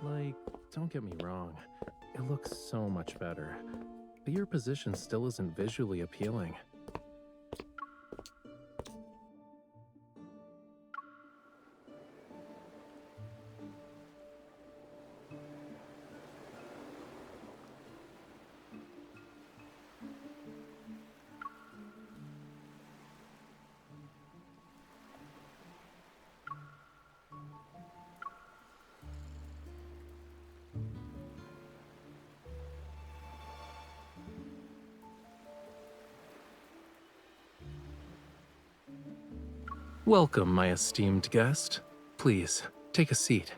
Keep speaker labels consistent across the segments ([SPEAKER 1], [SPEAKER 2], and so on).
[SPEAKER 1] Like, don't get me wrong, it looks so much better, but your position still isn't visually appealing. Welcome, my esteemed guest. Please, take a seat.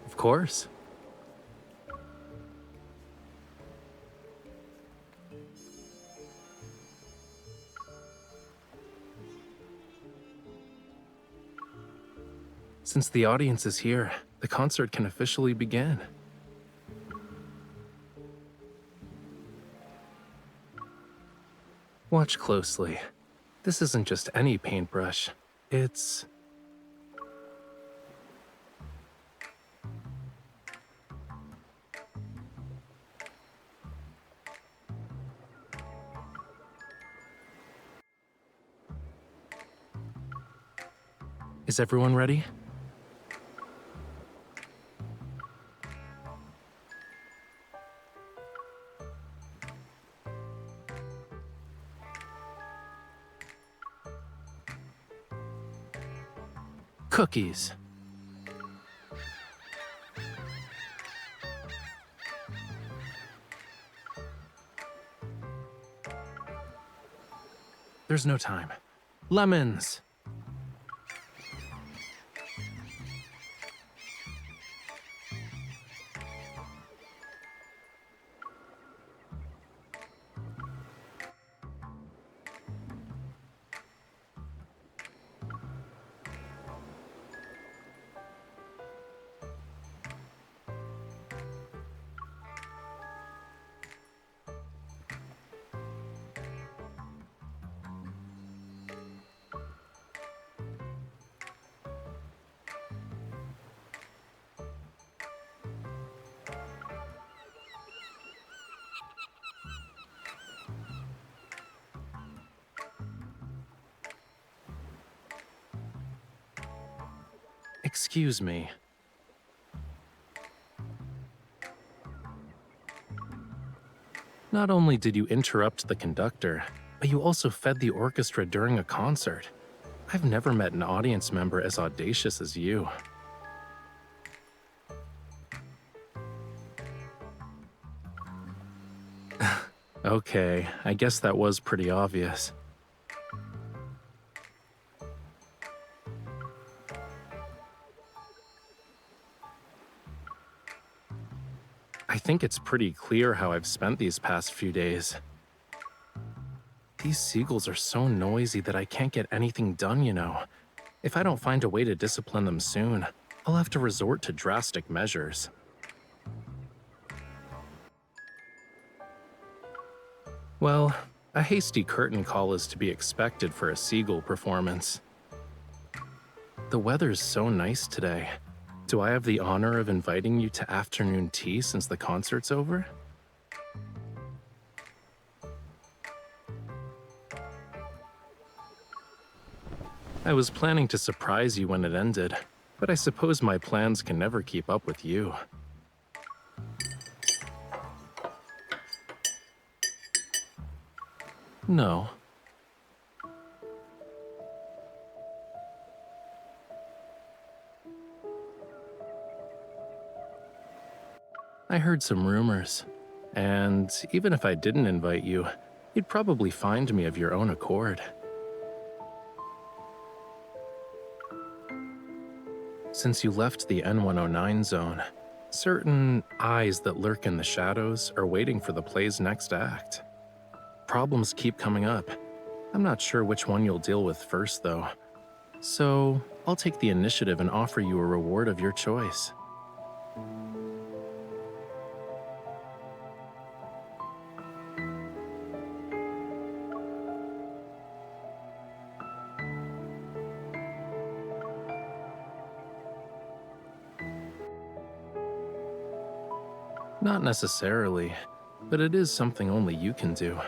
[SPEAKER 1] Of course. Since the audience is here, the concert can officially begin. Watch closely. This isn't just any paintbrush. It's... Is everyone ready? Cookies. There's no time. Lemons. Excuse me. Not only did you interrupt the conductor, but you also fed the orchestra during a concert. I've never met an audience member as audacious as you. Okay, I guess that was pretty obvious. I think it's pretty clear how I've spent these past few days. These seagulls are so noisy that I can't get anything done, you know. If I don't find a way to discipline them soon, I'll have to resort to drastic measures. Well, a hasty curtain call is to be expected for a seagull performance. The weather's so nice today. Do I have the honor of inviting you to afternoon tea since the concert's over? I was planning to surprise you when it ended, but I suppose my plans can never keep up with you. No. I heard some rumors, and even if I didn't invite you, you'd probably find me of your own accord. Since you left the N109 zone, certain eyes that lurk in the shadows are waiting for the play's next act. Problems keep coming up. I'm not sure which one you'll deal with first, though. So, I'll take the initiative and offer you a reward of your choice. Not necessarily, but it is something only you can do.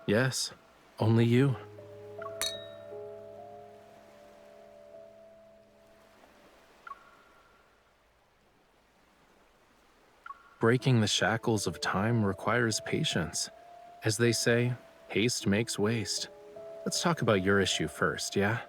[SPEAKER 1] Yes, only you. Breaking the shackles of time requires patience. As they say, haste makes waste. Let's talk about your issue first, yeah?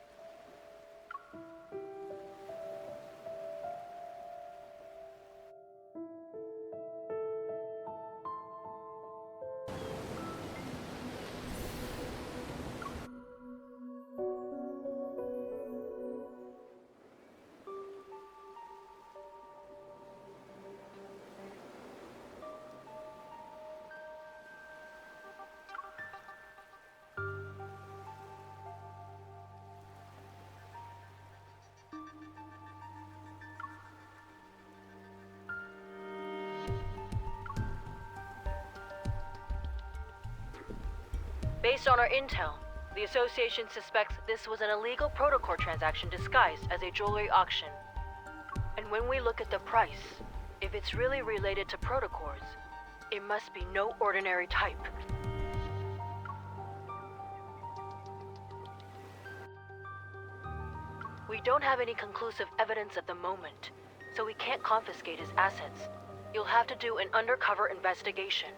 [SPEAKER 2] Based on our intel, the Association suspects this was an illegal protocol transaction disguised as a jewelry auction. And when we look at the price, if it's really related to protocols, it must be no ordinary type. We don't have any conclusive evidence at the moment, so we can't confiscate his assets. You'll have to do an undercover investigation.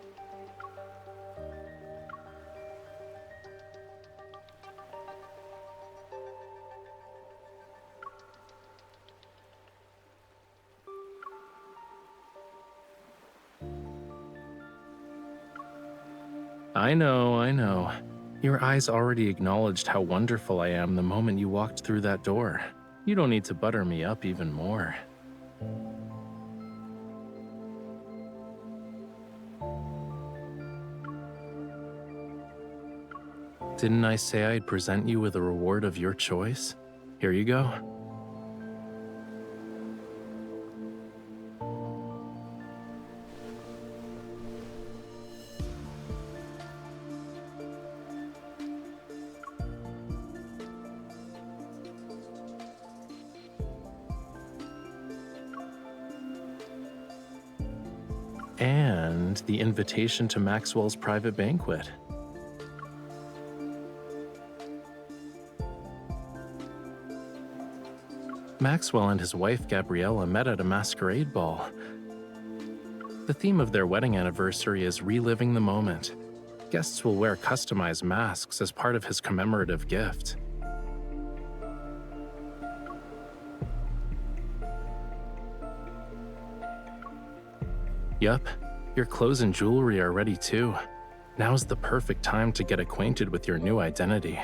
[SPEAKER 1] I know. Your eyes already acknowledged how wonderful I am the moment you walked through that door. You don't need to butter me up even more. Didn't I say I'd present you with a reward of your choice? Here you go. And the invitation to Maxwell's private banquet. Maxwell and his wife Gabriella met at a masquerade ball. The theme of their wedding anniversary is reliving the moment. Guests will wear customized masks as part of his commemorative gift. Yup, your clothes and jewelry are ready too. Now's the perfect time to get acquainted with your new identity.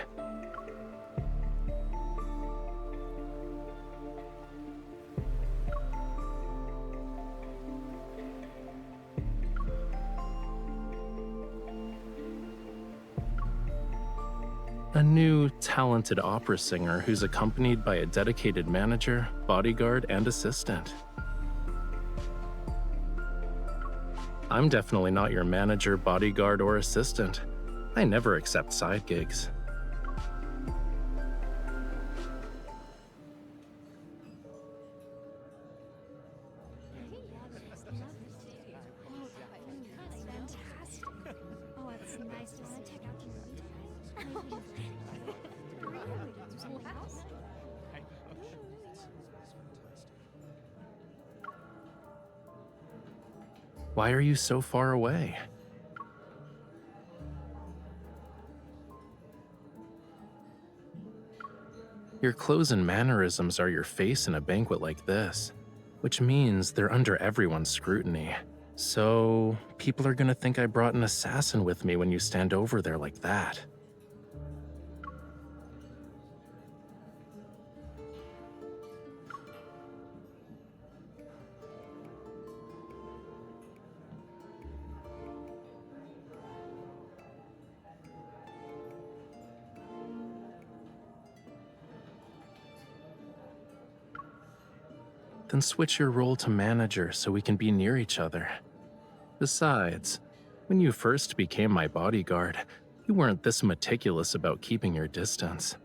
[SPEAKER 1] A new, talented opera singer who's accompanied by a dedicated manager, bodyguard, and assistant. I'm definitely not your manager, bodyguard, or assistant. I never accept side gigs. Why are you so far away? Your clothes and mannerisms are your face in a banquet like this, which means they're under everyone's scrutiny. So, people are gonna think I brought an assassin with me when you stand over there like that. Then switch your role to manager so we can be near each other. Besides, when you first became my bodyguard, you weren't this meticulous about keeping your distance.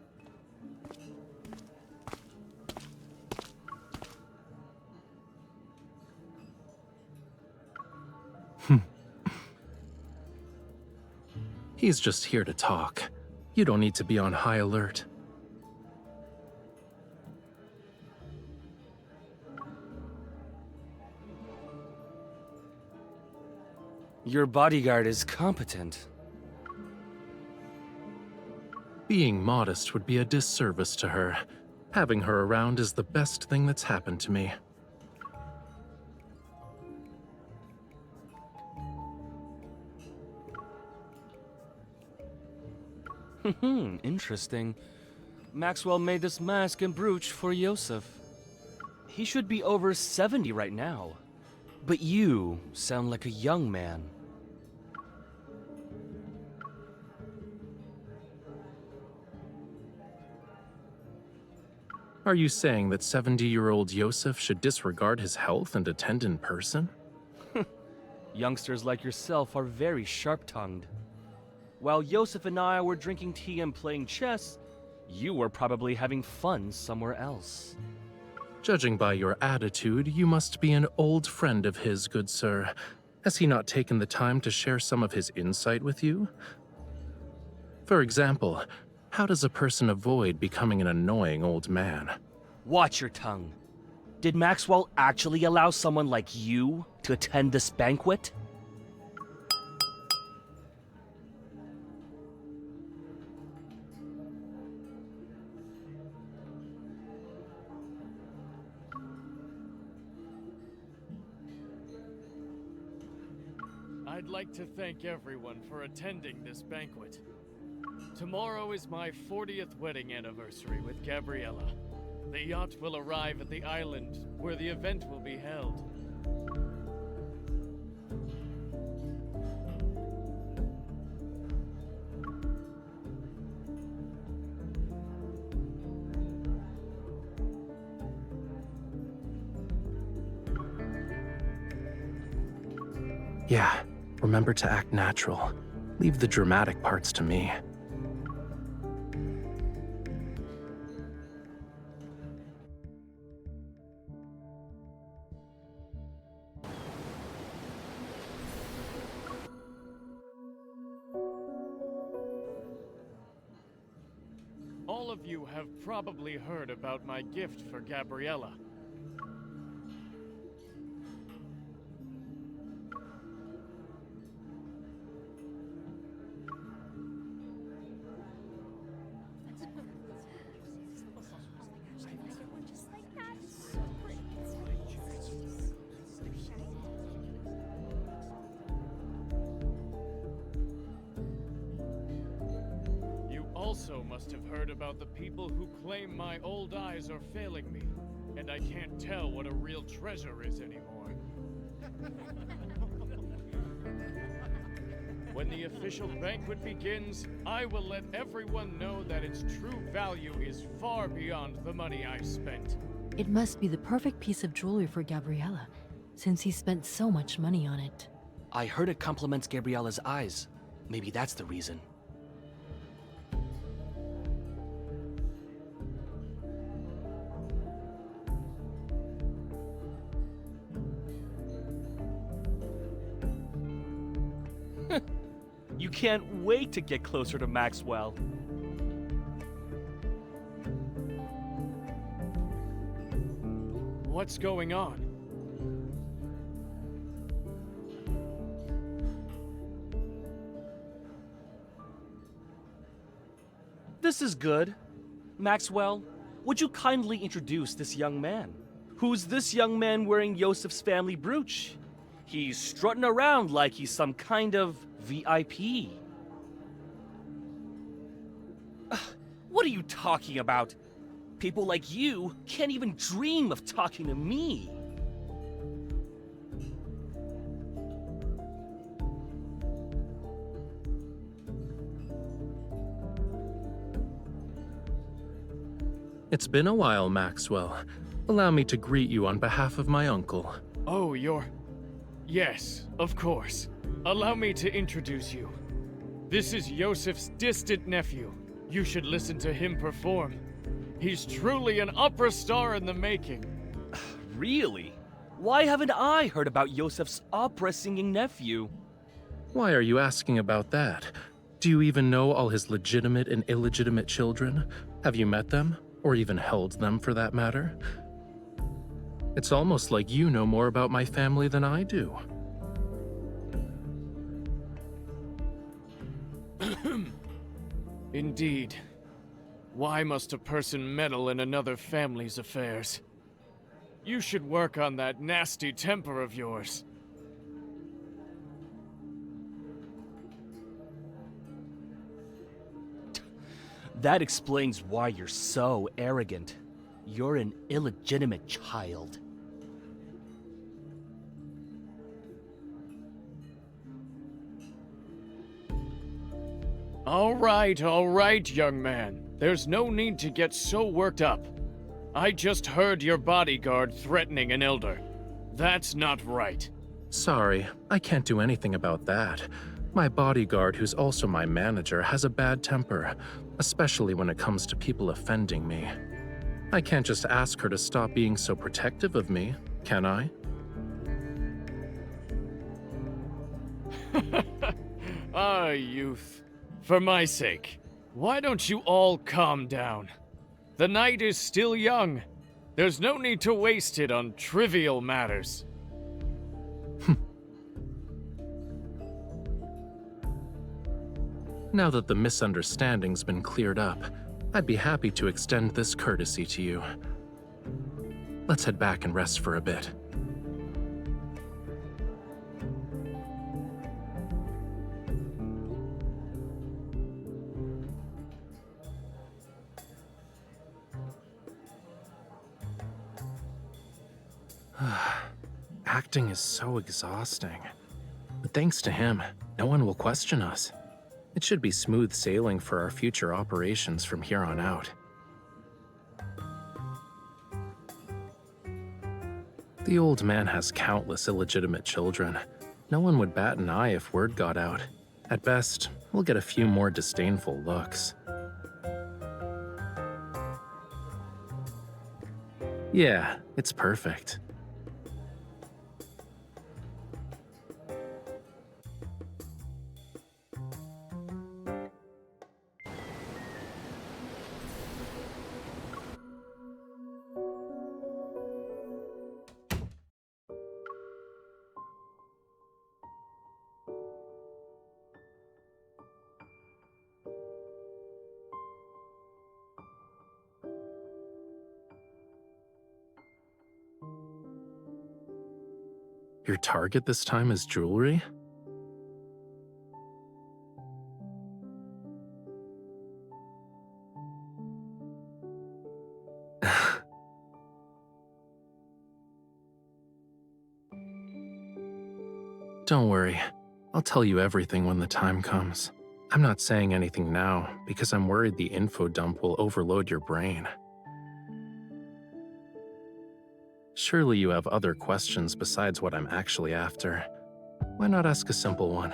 [SPEAKER 1] He's just here to talk. You don't need to be on high alert.
[SPEAKER 3] Your bodyguard is competent.
[SPEAKER 1] Being modest would be a disservice to her. Having her around is the best thing that's happened to me.
[SPEAKER 3] Interesting. Maxwell made this mask and brooch for Yosef. He should be over 70 right now. But you sound like a young man.
[SPEAKER 1] Are you saying that 70-year-old Yosef should disregard his health and attend in person?
[SPEAKER 3] Youngsters like yourself are very sharp-tongued. While Yosef and I were drinking tea and playing chess, you were probably having fun somewhere else.
[SPEAKER 1] Judging by your attitude, you must be an old friend of his, good sir. Has he not taken the time to share some of his insight with you? For example, how does a person avoid becoming an annoying old man?
[SPEAKER 3] Watch your tongue. Did Maxwell actually allow someone like you to attend this banquet?
[SPEAKER 4] I'd like to thank everyone for attending this banquet. Tomorrow is my 40th wedding anniversary with Gabriella. The yacht will arrive at the island where the event will be held.
[SPEAKER 1] Yeah, remember to act natural. Leave the dramatic parts to me.
[SPEAKER 4] All of you have probably heard about my gift for Gabriella. Also must have heard about the people who claim my old eyes are failing me, and I can't tell what a real treasure is anymore. When the official banquet begins, I will let everyone know that its true value is far beyond the money I've spent.
[SPEAKER 5] It must be the perfect piece of jewelry for Gabriella, since he spent so much money on it.
[SPEAKER 3] I heard it compliments Gabriella's eyes. Maybe that's the reason. You can't wait to get closer to Maxwell.
[SPEAKER 4] What's going on?
[SPEAKER 3] This is good. Maxwell, would you kindly introduce this young man? Who's this young man wearing Yosef's family brooch? He's strutting around like he's some kind of VIP. What are you talking about? People like you can't even dream of talking to me.
[SPEAKER 1] It's been a while, Maxwell. Allow me to greet you on behalf of my uncle.
[SPEAKER 4] Oh, you're... Yes, of course. Allow me to introduce you. This is Yosef's distant nephew. You should listen to him perform. He's truly an opera star in the making.
[SPEAKER 3] Really? Why haven't I heard about Yosef's opera-singing nephew?
[SPEAKER 1] Why are you asking about that? Do you even know all his legitimate and illegitimate children? Have you met them? Or even held them, for that matter? It's almost like you know more about my family than I do.
[SPEAKER 4] Indeed. Why must a person meddle in another family's affairs? You should work on that nasty temper of yours.
[SPEAKER 3] That explains why you're so arrogant. You're an illegitimate child.
[SPEAKER 4] All right, young man. There's no need to get so worked up. I just heard your bodyguard threatening an elder. That's not right.
[SPEAKER 1] Sorry, I can't do anything about that. My bodyguard, who's also my manager, has a bad temper, especially when it comes to people offending me. I can't just ask her to stop being so protective of me, can I?
[SPEAKER 4] Ah, youth. For my sake, why don't you all calm down? The night is still young. There's no need to waste it on trivial matters.
[SPEAKER 1] Now that the misunderstanding's been cleared up, I'd be happy to extend this courtesy to you. Let's head back and rest for a bit. Acting is so exhausting. But thanks to him, no one will question us. It should be smooth sailing for our future operations from here on out. The old man has countless illegitimate children. No one would bat an eye if word got out. At best, we'll get a few more disdainful looks. Yeah, it's perfect. Your target this time is jewelry? Don't worry, I'll tell you everything when the time comes. I'm not saying anything now because I'm worried the info dump will overload your brain. Surely you have other questions besides what I'm actually after. Why not ask a simple one?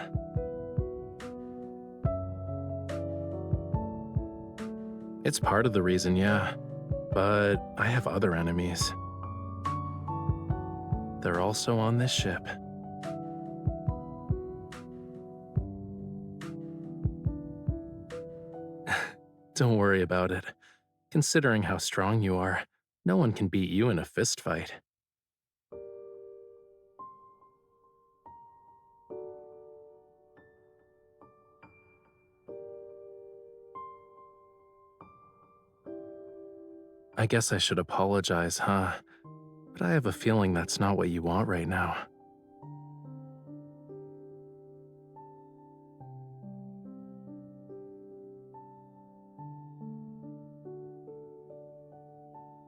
[SPEAKER 1] It's part of the reason, yeah, but I have other enemies. They're also on this ship. Don't worry about it. Considering how strong you are, no one can beat you in a fistfight. I guess I should apologize, huh? But I have a feeling that's not what you want right now.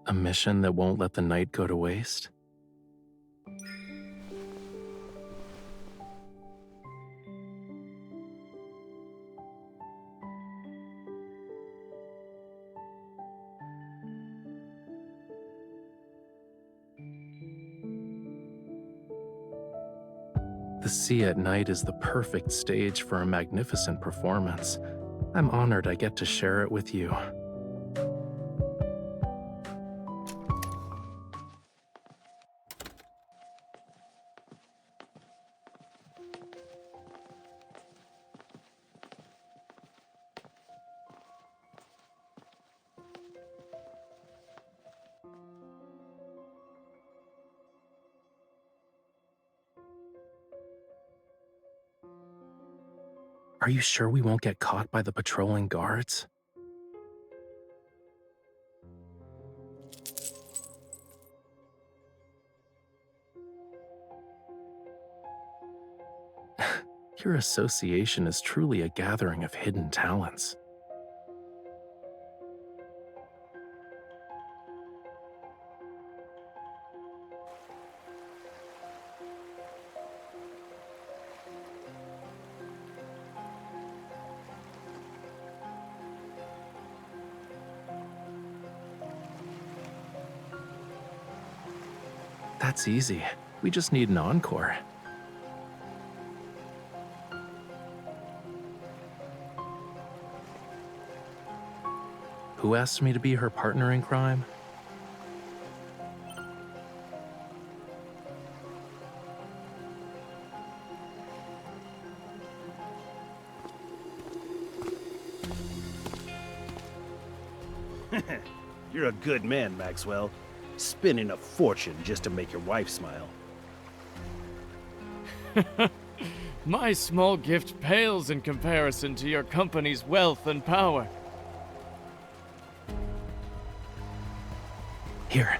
[SPEAKER 1] A mission that won't let the night go to waste? The sea at night is the perfect stage for a magnificent performance. I'm honored I get to share it with you. Are you sure we won't get caught by the patrolling guards? Your association is truly a gathering of hidden talents. That's easy. We just need an encore. Who asked me to be her partner in crime?
[SPEAKER 6] You're a good man, Maxwell. Spending a fortune just to make your wife smile.
[SPEAKER 4] My small gift pales in comparison to your company's wealth and power.
[SPEAKER 1] Here.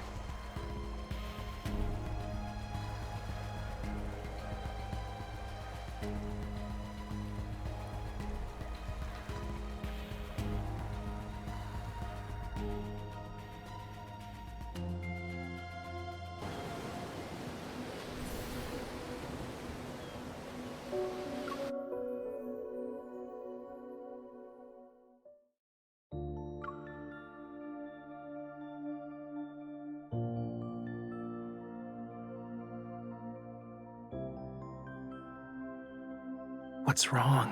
[SPEAKER 1] What's wrong?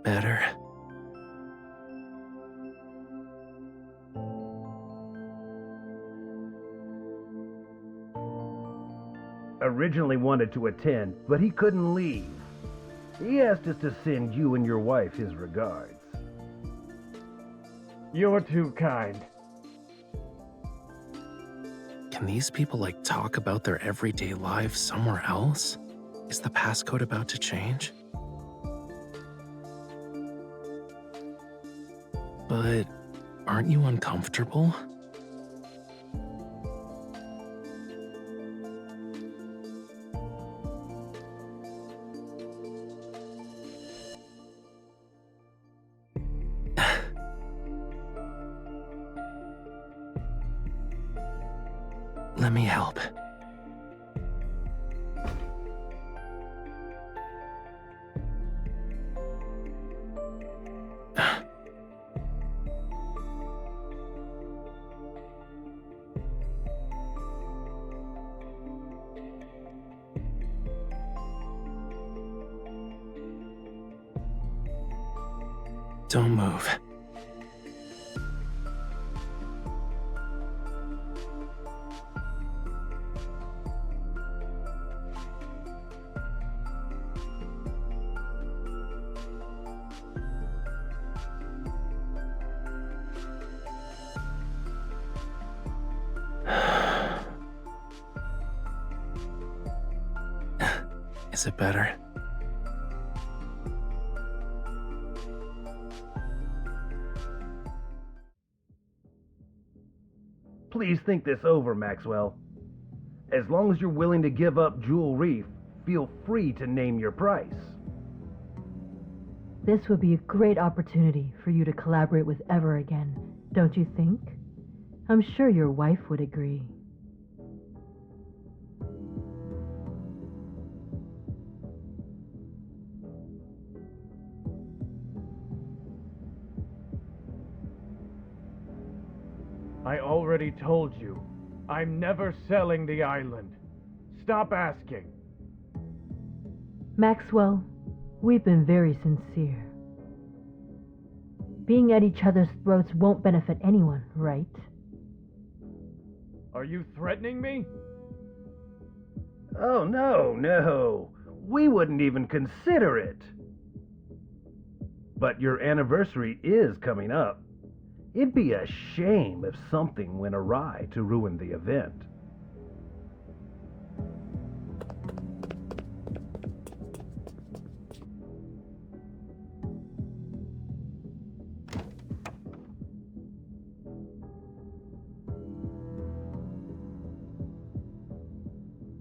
[SPEAKER 1] Better.
[SPEAKER 6] Originally wanted to attend, but he couldn't leave. He asked us to send you and your wife his regards.
[SPEAKER 7] You're too kind.
[SPEAKER 1] Can these people talk about their everyday lives somewhere else? Is the passcode about to change? But aren't you uncomfortable? Let me help. Don't move. Is it better?
[SPEAKER 6] Please think this over, Maxwell. As long as you're willing to give up Jewel Reef, feel free to name your price.
[SPEAKER 5] This would be a great opportunity for you to collaborate with Ever again, don't you think? I'm sure your wife would agree.
[SPEAKER 7] I already told you, I'm never selling the island. Stop asking.
[SPEAKER 5] Maxwell, we've been very sincere. Being at each other's throats won't benefit anyone, right?
[SPEAKER 7] Are you threatening me?
[SPEAKER 6] Oh, no. We wouldn't even consider it. But your anniversary is coming up. It'd be a shame if something went awry to ruin the event.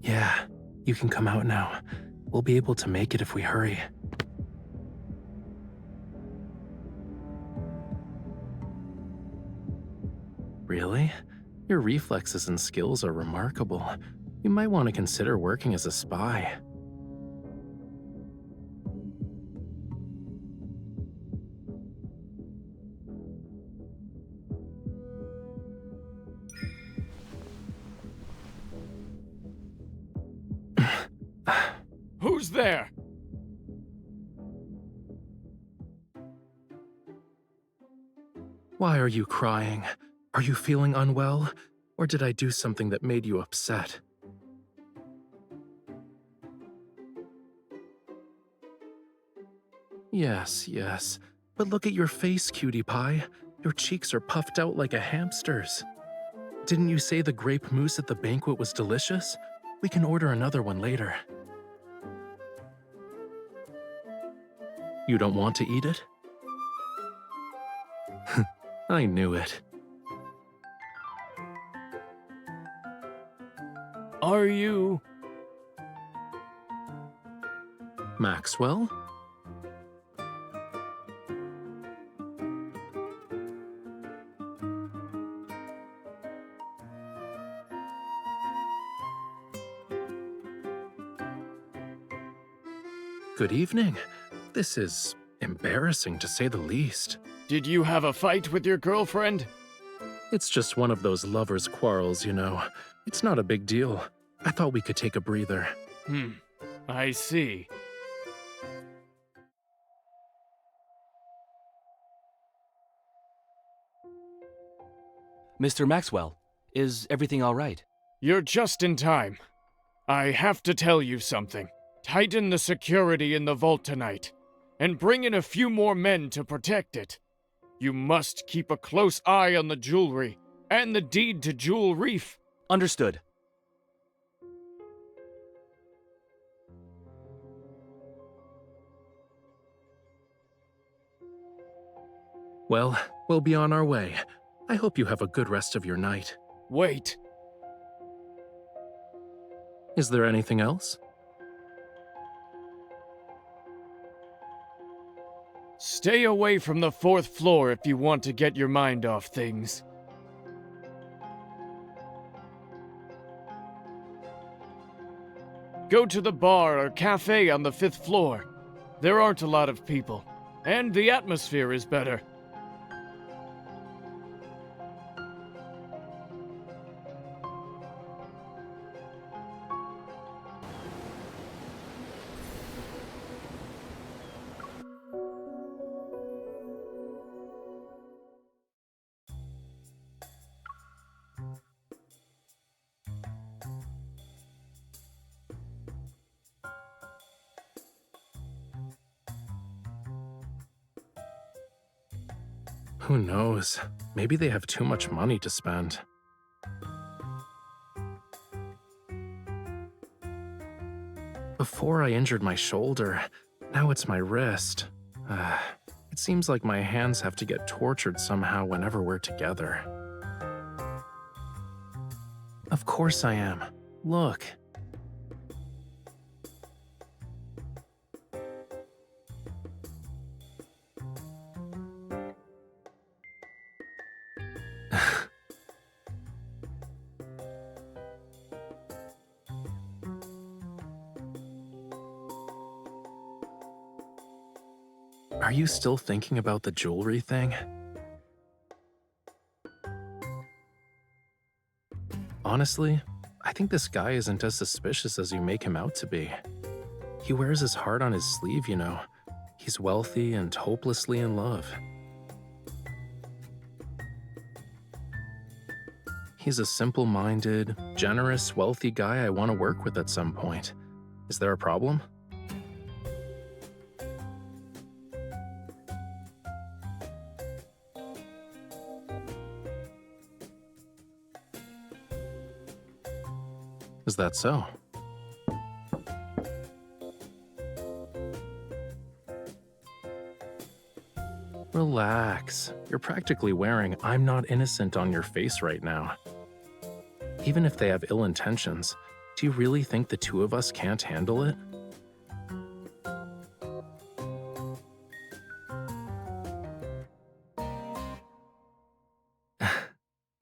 [SPEAKER 1] Yeah, you can come out now. We'll be able to make it if we hurry. Really? Your reflexes and skills are remarkable. You might want to consider working as a spy.
[SPEAKER 4] Who's there?
[SPEAKER 1] Why are you crying? Are you feeling unwell? Or did I do something that made you upset? Yes. But look at your face, cutie pie. Your cheeks are puffed out like a hamster's. Didn't you say the grape mousse at the banquet was delicious? We can order another one later. You don't want to eat it? I knew it.
[SPEAKER 4] Are you...
[SPEAKER 1] Maxwell? Good evening. This is embarrassing to say the least.
[SPEAKER 4] Did you have a fight with your girlfriend?
[SPEAKER 1] It's just one of those lovers' quarrels, you know. It's not a big deal. I thought we could take a breather.
[SPEAKER 4] I see.
[SPEAKER 3] Mr. Maxwell, is everything all right?
[SPEAKER 4] You're just in time. I have to tell you something. Tighten the security in the vault tonight, and bring in a few more men to protect it. You must keep a close eye on the jewelry and the deed to Jewel Reef.
[SPEAKER 3] Understood.
[SPEAKER 1] Well, we'll be on our way. I hope you have a good rest of your night.
[SPEAKER 4] Wait.
[SPEAKER 1] Is there anything else?
[SPEAKER 4] Stay away from the 4th floor if you want to get your mind off things. Go to the bar or cafe on the 5th floor. There aren't a lot of people, and the atmosphere is better.
[SPEAKER 1] Who knows? Maybe they have too much money to spend. Before I injured my shoulder, now it's my wrist. It seems like my hands have to get tortured somehow whenever we're together. Of course I am. Look. Are you still thinking about the jewelry thing? Honestly, I think this guy isn't as suspicious as you make him out to be. He wears his heart on his sleeve, you know. He's wealthy and hopelessly in love. He's a simple-minded, generous, wealthy guy I want to work with at some point. Is there a problem? Is that so? Relax. You're practically wearing "I'm not innocent" on your face right now. Even if they have ill intentions, do you really think the two of us can't handle it?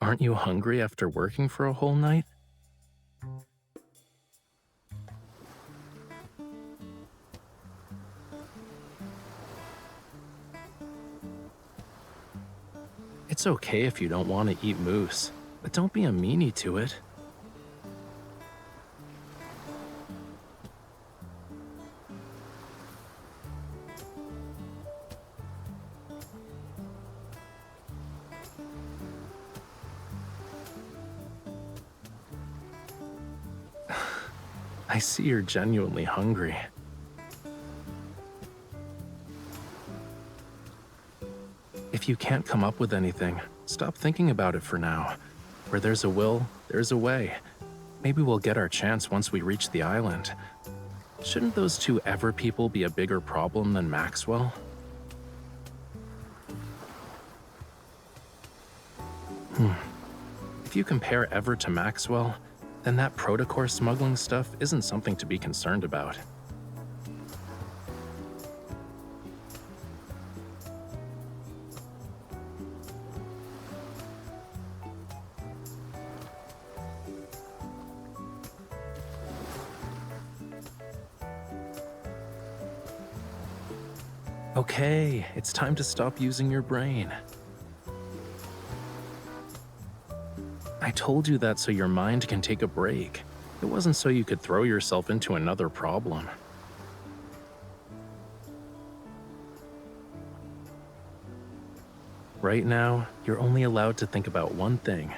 [SPEAKER 1] Aren't you hungry after working for a whole night? It's okay if you don't want to eat moose, but don't be a meanie to it. I see you're genuinely hungry. If you can't come up with anything, stop thinking about it for now. Where there's a will, there's a way. Maybe we'll get our chance once we reach the island. Shouldn't those two Ever people be a bigger problem than Maxwell? If you compare Ever to Maxwell, then that protocore smuggling stuff isn't something to be concerned about. Okay, it's time to stop using your brain. I told you that so your mind can take a break. It wasn't so you could throw yourself into another problem. Right now, you're only allowed to think about one thing,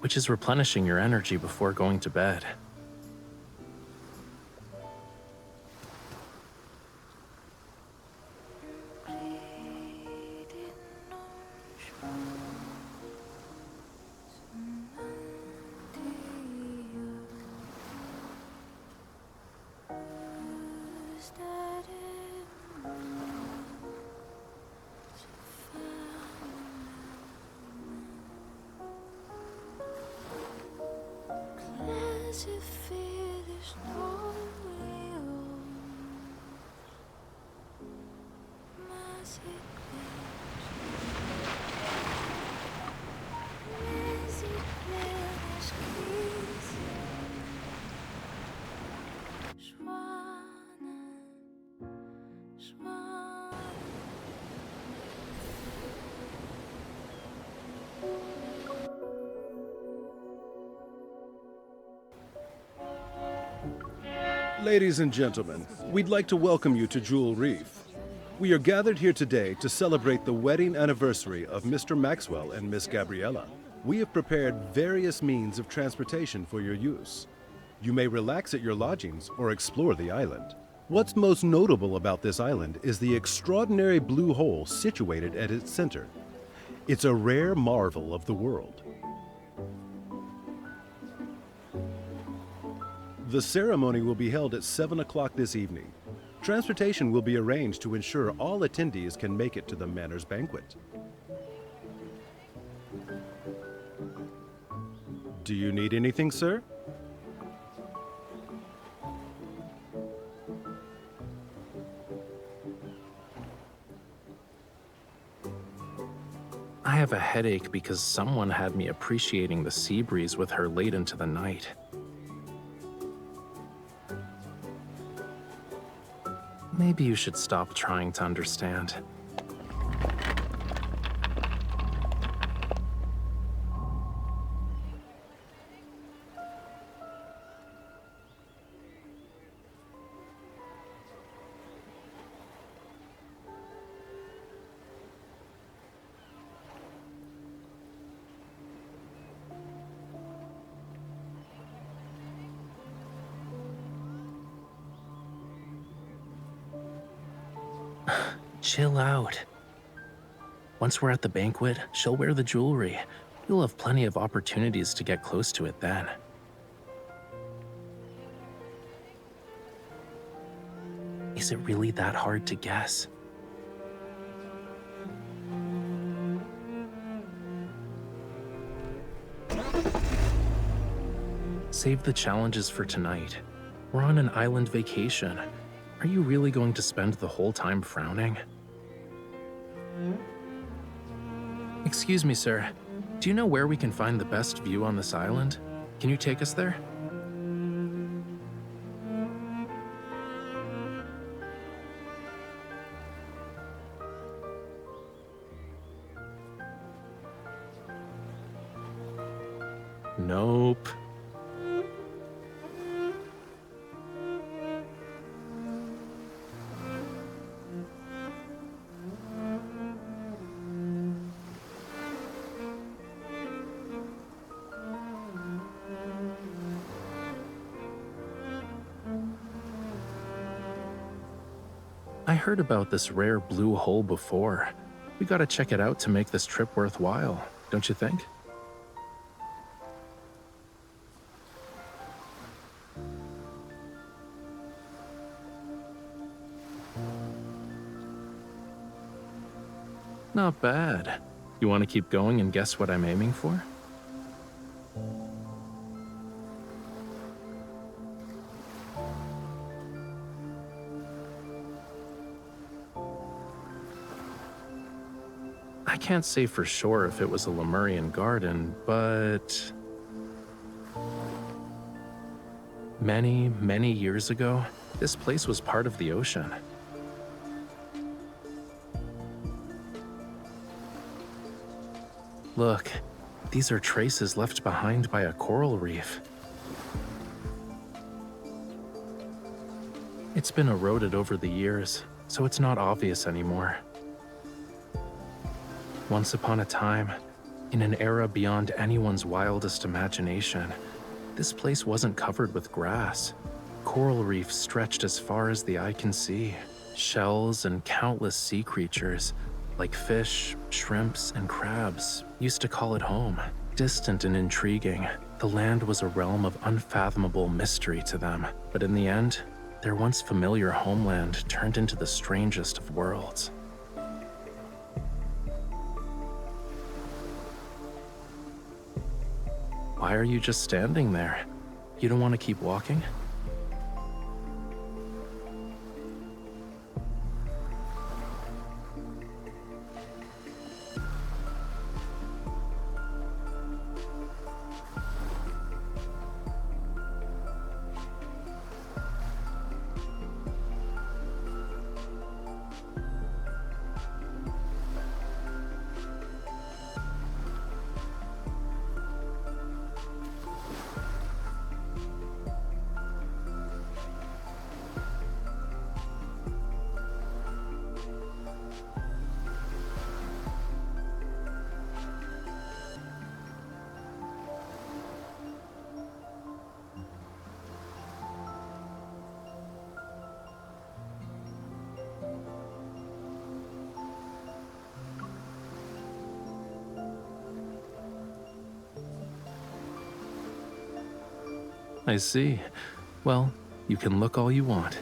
[SPEAKER 1] which is replenishing your energy before going to bed.
[SPEAKER 8] Ladies and gentlemen, we'd like to welcome you to Jewel Reef. We are gathered here today to celebrate the wedding anniversary of Mr. Maxwell and Miss Gabriella. We have prepared various means of transportation for your use. You may relax at your lodgings or explore the island. What's most notable about this island is the extraordinary blue hole situated at its center. It's a rare marvel of the world. The ceremony will be held at 7 o'clock this evening. Transportation will be arranged to ensure all attendees can make it to the Manor's banquet. Do you need anything, sir?
[SPEAKER 1] I have a headache because someone had me appreciating the sea breeze with her late into the night. Maybe you should stop trying to understand. Chill out. Once we're at the banquet, she'll wear the jewelry. You'll have plenty of opportunities to get close to it then. Is it really that hard to guess? Save the challenges for tonight. We're on an island vacation. Are you really going to spend the whole time frowning? Excuse me, sir. Do you know where we can find the best view on this island? Can you take us there? Nope. I heard about this rare blue hole before. We gotta check it out to make this trip worthwhile, don't you think? Not bad. You want to keep going and guess what I'm aiming for? I can't say for sure if it was a Lemurian garden, but many, many years ago, this place was part of the ocean. Look, these are traces left behind by a coral reef. It's been eroded over the years, so it's not obvious anymore. Once upon a time, in an era beyond anyone's wildest imagination, this place wasn't covered with grass. Coral reefs stretched as far as the eye can see. Shells and countless sea creatures, like fish, shrimps, and crabs, used to call it home. Distant and intriguing, the land was a realm of unfathomable mystery to them. But in the end, their once familiar homeland turned into the strangest of worlds. Why are you just standing there? You don't want to keep walking? I see. Well, you can look all you want.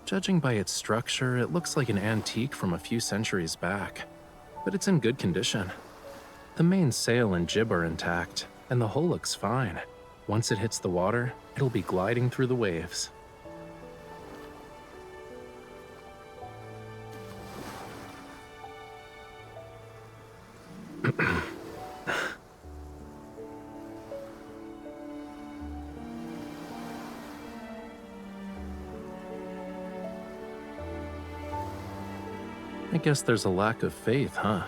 [SPEAKER 1] Judging by its structure, it looks like an antique from a few centuries back, but it's in good condition. The main sail and jib are intact, and the hull looks fine. Once it hits the water, it'll be gliding through the waves. I guess there's a lack of faith, huh?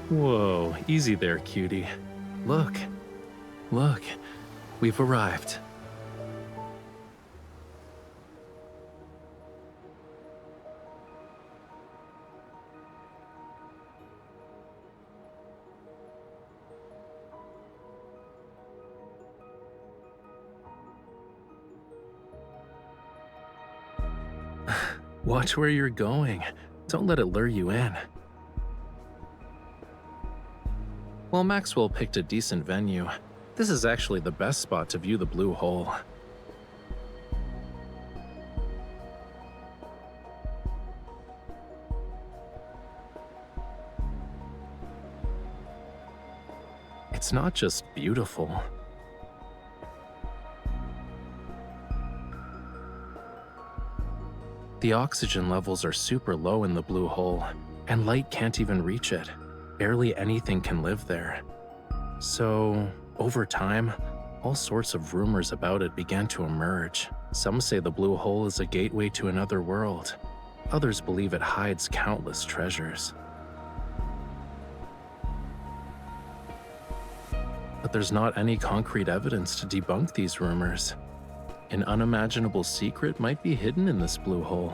[SPEAKER 1] Whoa, easy there, cutie. Look, Look, we've arrived. Watch where you're going. Don't let it lure you in. While Maxwell picked a decent venue, this is actually the best spot to view the blue hole. It's not just beautiful. The oxygen levels are super low in the blue hole, and light can't even reach it. Barely anything can live there. So, over time, all sorts of rumors about it began to emerge. Some say the blue hole is a gateway to another world. Others believe it hides countless treasures. But there's not any concrete evidence to debunk these rumors. An unimaginable secret might be hidden in this blue hole.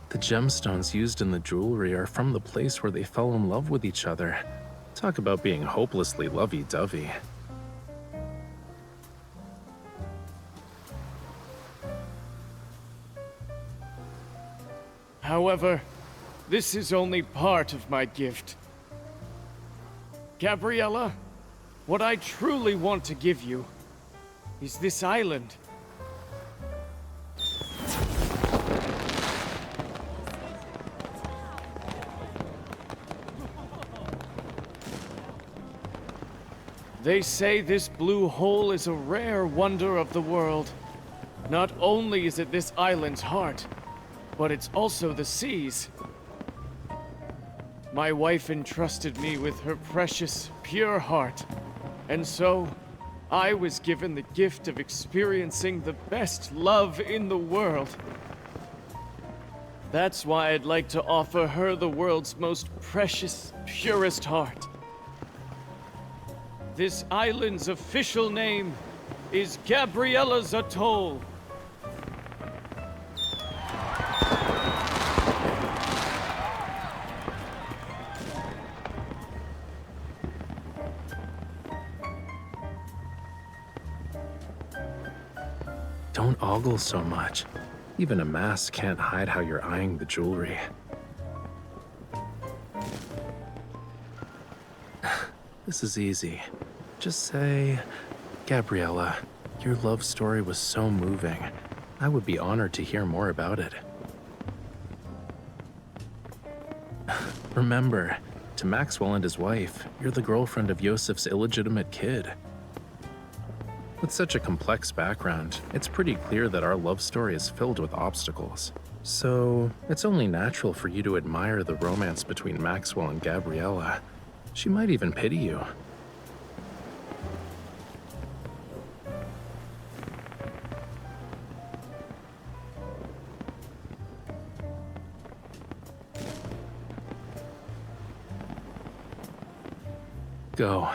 [SPEAKER 1] The gemstones used in the jewelry are from the place where they fell in love with each other. Talk about being hopelessly lovey-dovey.
[SPEAKER 4] However, this is only part of my gift. Gabriella, what I truly want to give you is this island. They say this blue hole is a rare wonder of the world. Not only is it this island's heart, but it's also the sea's. My wife entrusted me with her precious, pure heart, and so I was given the gift of experiencing the best love in the world. That's why I'd like to offer her the world's most precious, purest heart. This island's official name is Gabriella's Atoll.
[SPEAKER 1] Don't ogle so much. Even a mask can't hide how you're eyeing the jewelry. This is easy. Just say, Gabriella, your love story was so moving. I would be honored to hear more about it. Remember, to Maxwell and his wife, you're the girlfriend of Yosef's illegitimate kid. With such a complex background, it's pretty clear that our love story is filled with obstacles. So, it's only natural for you to admire the romance between Maxwell and Gabriella. She might even pity you. Go.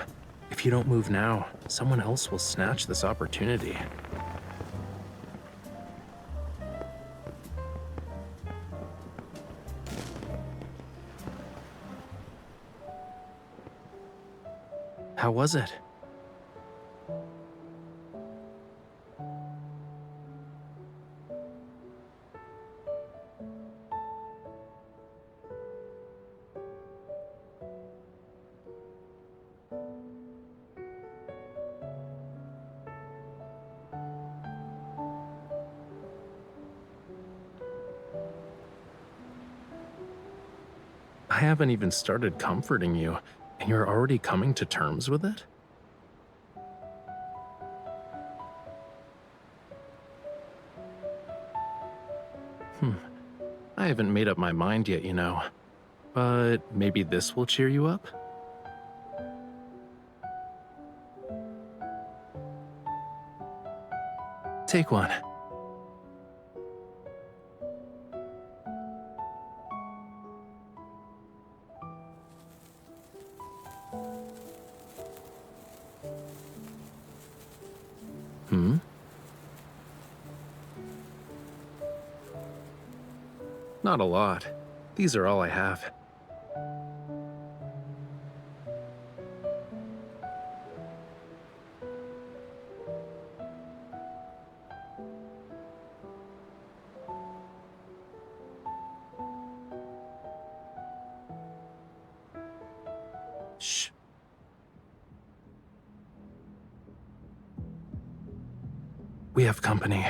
[SPEAKER 1] If you don't move now, someone else will snatch this opportunity. How was it? I haven't even started comforting you, and you're already coming to terms with it? I haven't made up my mind yet, you know. But maybe this will cheer you up? Take one. Not a lot. These are all I have. Shh. We have company.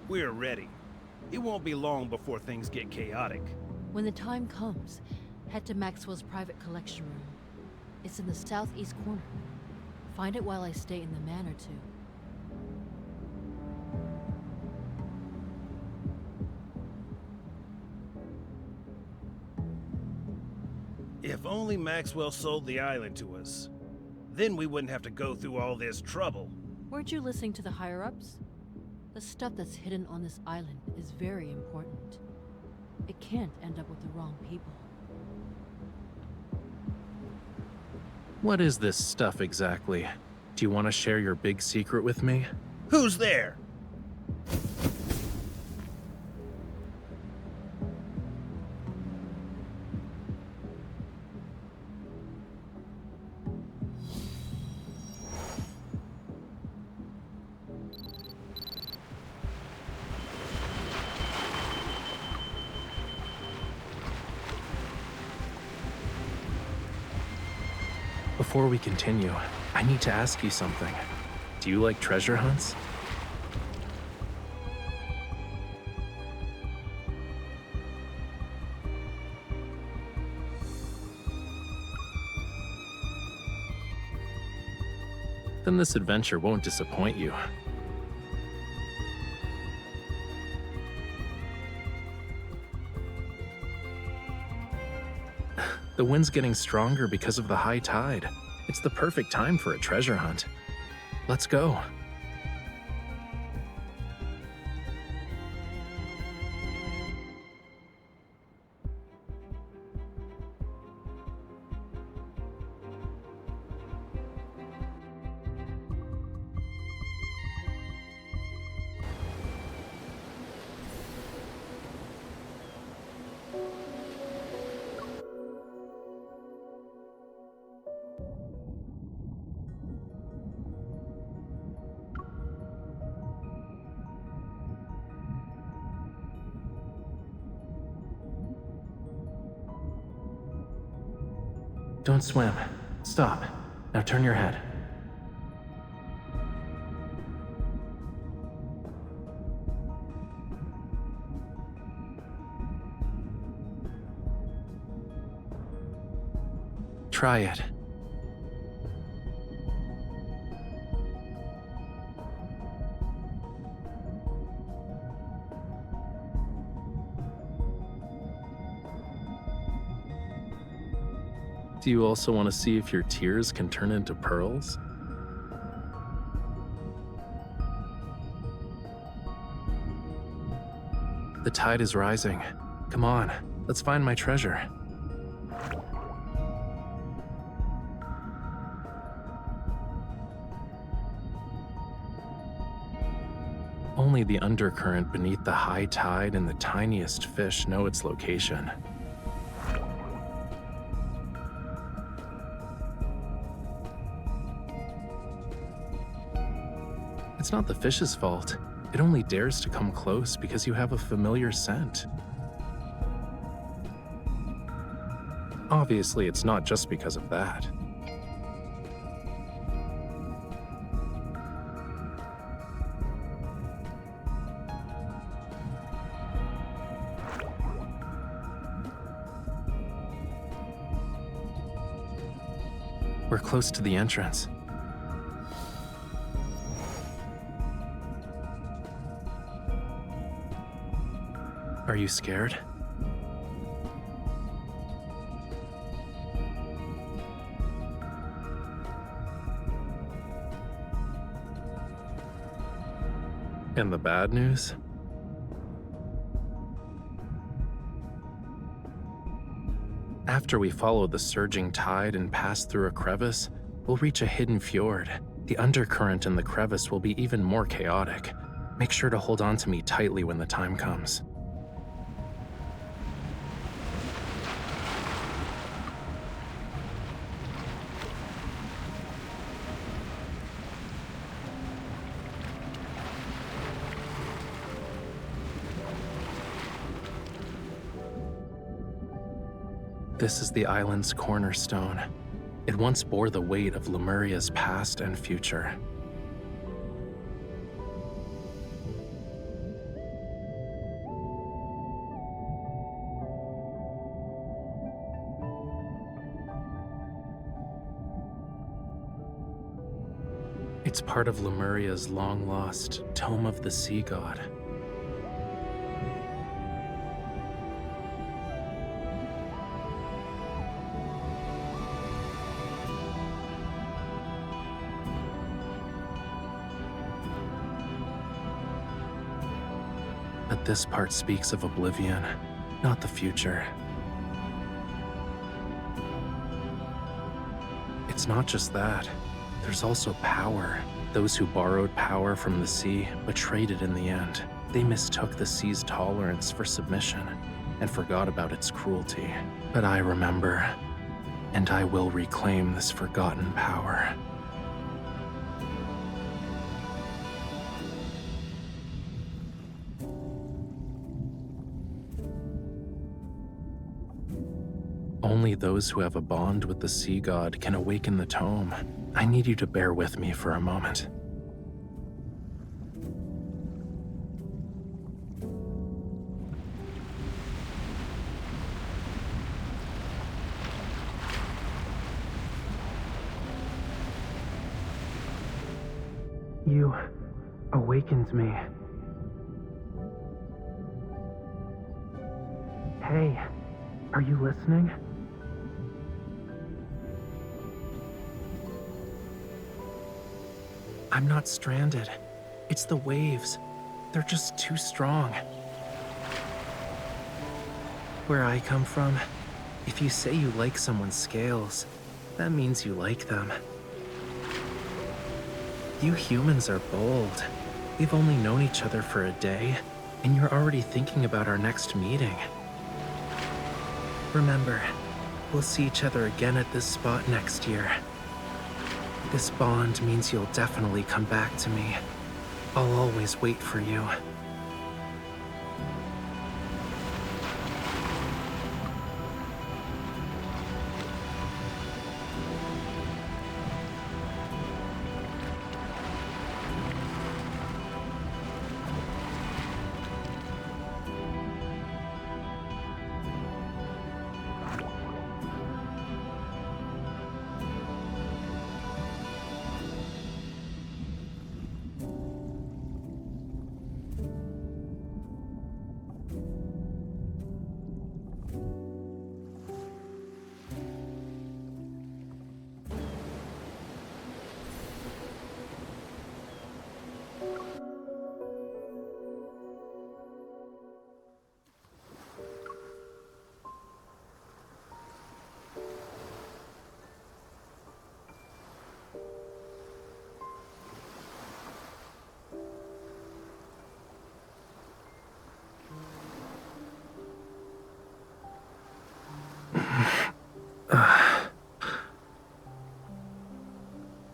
[SPEAKER 6] We're ready. It won't be long before things get chaotic.
[SPEAKER 5] When the time comes, head to Maxwell's private collection room. It's in the southeast corner. Find it while I stay in the manor too.
[SPEAKER 6] If only Maxwell sold the island to us. Then we wouldn't have to go through all this trouble.
[SPEAKER 5] Weren't you listening to the higher-ups? The stuff that's hidden on this island is very important. It can't end up with the wrong people.
[SPEAKER 1] What is this stuff exactly? Do you want to share your big secret with me?
[SPEAKER 6] Who's there?
[SPEAKER 1] Before we continue, I need to ask you something. Do you like treasure hunts? Then this adventure won't disappoint you. The wind's getting stronger because of the high tide. It's the perfect time for a treasure hunt. Let's go. Don't swim. Stop. Now turn your head. Try it. Do you also want to see if your tears can turn into pearls? The tide is rising. Come on, let's find my treasure. Only the undercurrent beneath the high tide and the tiniest fish know its location. It's not the fish's fault. It only dares to come close because you have a familiar scent. Obviously, it's not just because of that. We're close to the entrance. Are you scared? And the bad news? After we follow the surging tide and pass through a crevice, we'll reach a hidden fjord. The undercurrent in the crevice will be even more chaotic. Make sure to hold on to me tightly when the time comes. This is the island's cornerstone. It once bore the weight of Lemuria's past and future. It's part of Lemuria's long-lost Tome of the Sea God. But this part speaks of oblivion, not the future. It's not just that. There's also power. Those who borrowed power from the sea but traded in the end. They mistook the sea's tolerance for submission and forgot about its cruelty. But I remember, and I will reclaim this forgotten power. Only those who have a bond with the sea god can awaken the tome. I need you to bear with me for a moment. You awakened me. Hey, are you listening? I'm not stranded. It's the waves. They're just too strong. Where I come from, if you say you like someone's scales, that means you like them. You humans are bold. We've only known each other for a day, and you're already thinking about our next meeting. Remember, we'll see each other again at this spot next year. This bond means you'll definitely come back to me. I'll always wait for you.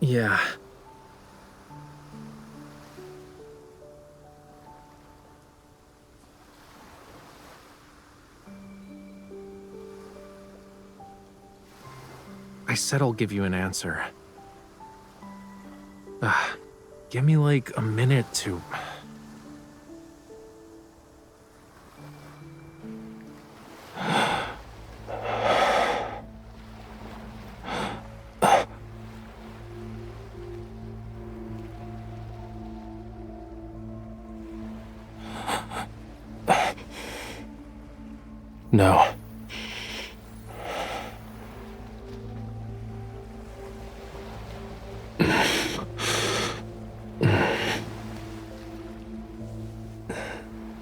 [SPEAKER 1] Yeah. I said I'll give you an answer. Give me like a minute to... No.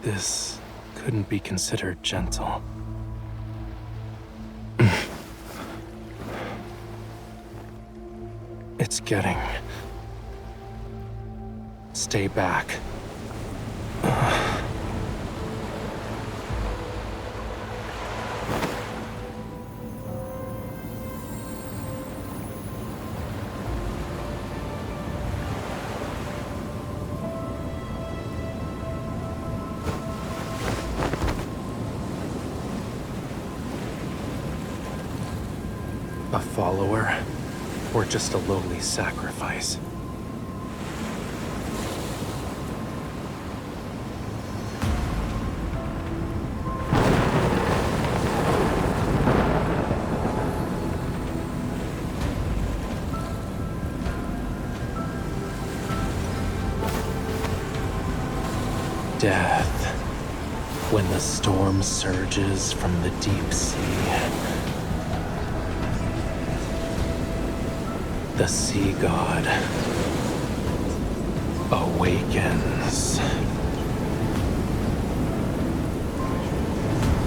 [SPEAKER 1] This couldn't be considered gentle. It's getting... Stay back. A follower, or just a lowly sacrifice? Death, when the storm surges from the deep sea. The sea god awakens.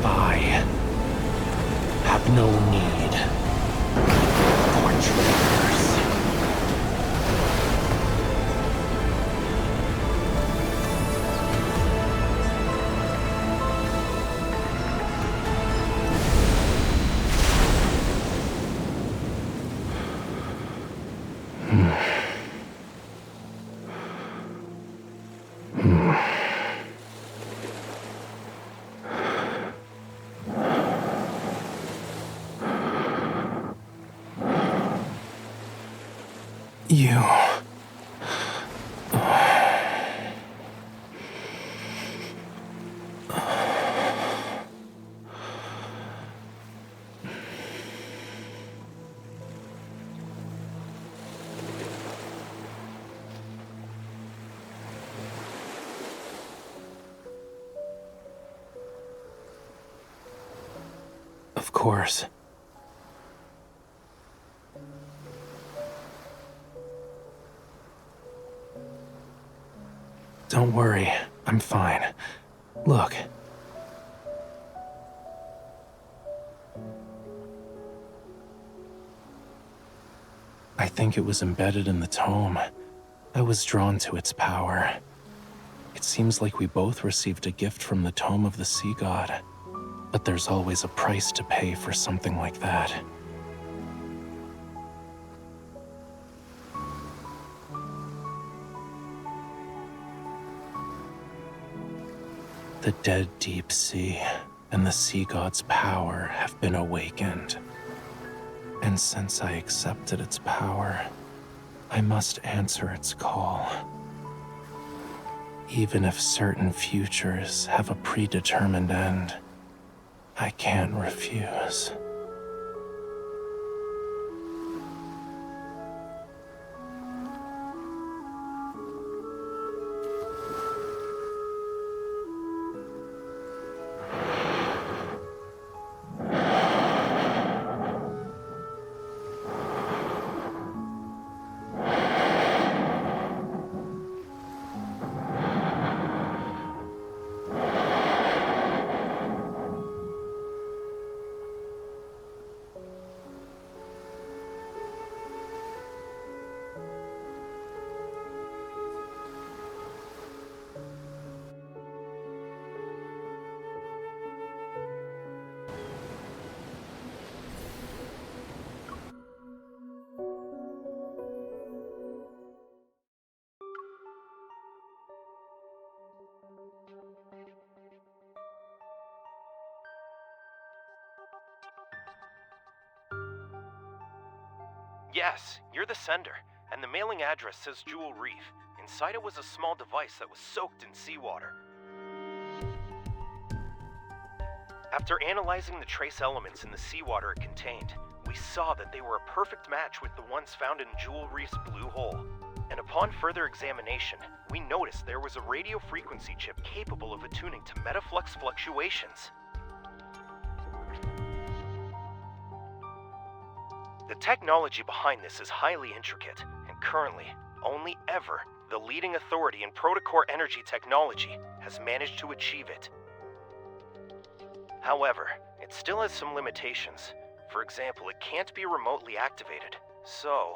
[SPEAKER 1] I have no need for traitors. You... Of course. Don't worry, I'm fine. Look. I think it was embedded in the tome. I was drawn to its power. It seems like we both received a gift from the tome of the sea god. But there's always a price to pay for something like that. The dead deep sea and the sea god's power have been awakened. And since I accepted its power, I must answer its call. Even if certain futures have a predetermined end, I can't refuse.
[SPEAKER 9] Yes, you're the sender, and the mailing address says Jewel Reef. Inside it was a small device that was soaked in seawater. After analyzing the trace elements in the seawater it contained, we saw that they were a perfect match with the ones found in Jewel Reef's blue hole. And upon further examination, we noticed there was a radio frequency chip capable of attuning to metaflux fluctuations. technology behind this is highly intricate, and currently, only ever, the leading authority in protocore energy technology has managed to achieve it. However, it still has some limitations. For example, it can't be remotely activated, so...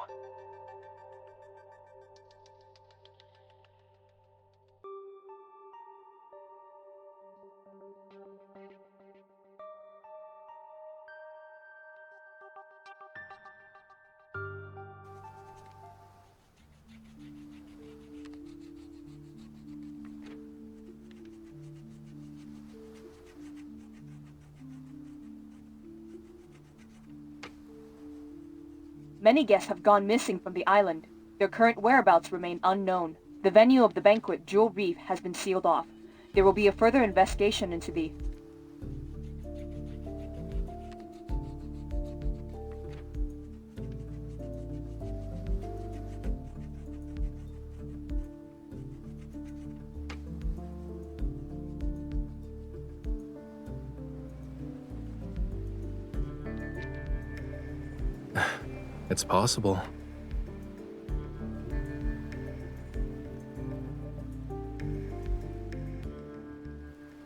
[SPEAKER 10] Many guests have gone missing from the island. Their current whereabouts remain unknown. The venue of the banquet, Jewel Reef, has been sealed off. There will be a further investigation into the...
[SPEAKER 1] It's possible.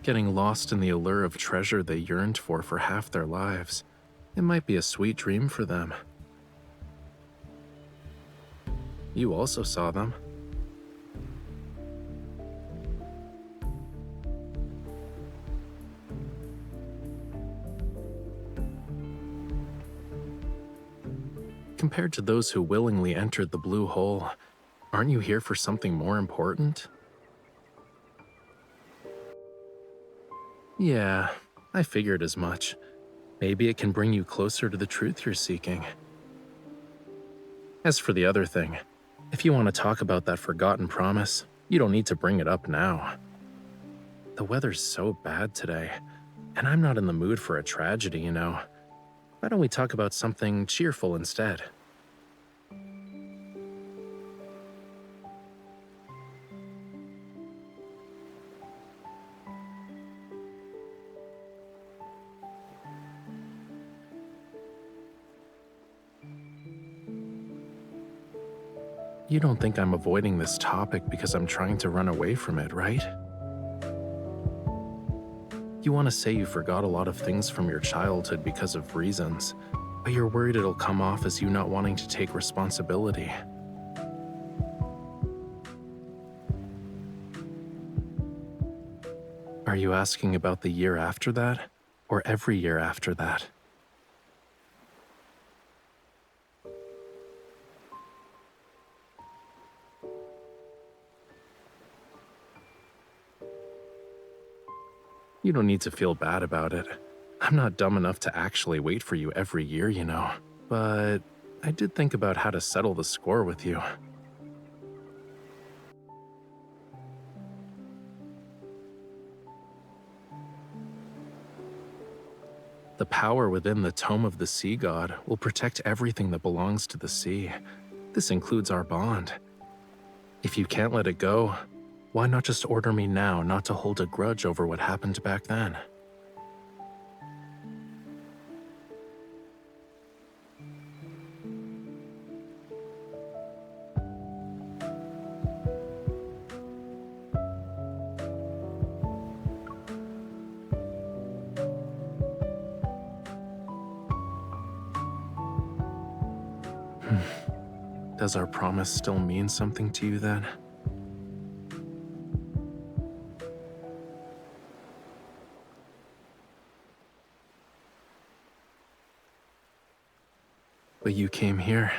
[SPEAKER 1] Getting lost in the allure of treasure they yearned for half their lives. It might be a sweet dream for them. You also saw them. Compared to those who willingly entered the blue hole, aren't you here for something more important? Yeah, I figured as much. Maybe it can bring you closer to the truth you're seeking. As for the other thing, if you want to talk about that forgotten promise, you don't need to bring it up now. The weather's so bad today, and I'm not in the mood for a tragedy, you know. Why don't we talk about something cheerful instead? You don't think I'm avoiding this topic because I'm trying to run away from it, right? You want to say you forgot a lot of things from your childhood because of reasons, but you're worried it'll come off as you not wanting to take responsibility. Are you asking about the year after that, or every year after that? You don't need to feel bad about it. I'm not dumb enough to actually wait for you every year, you know. But I did think about how to settle the score with you. The power within the Tome of the Sea God will protect everything that belongs to the sea. This includes our bond. If you can't let it go, why not just order me now not to hold a grudge over what happened back then? Does our promise still mean something to you then? But you came here.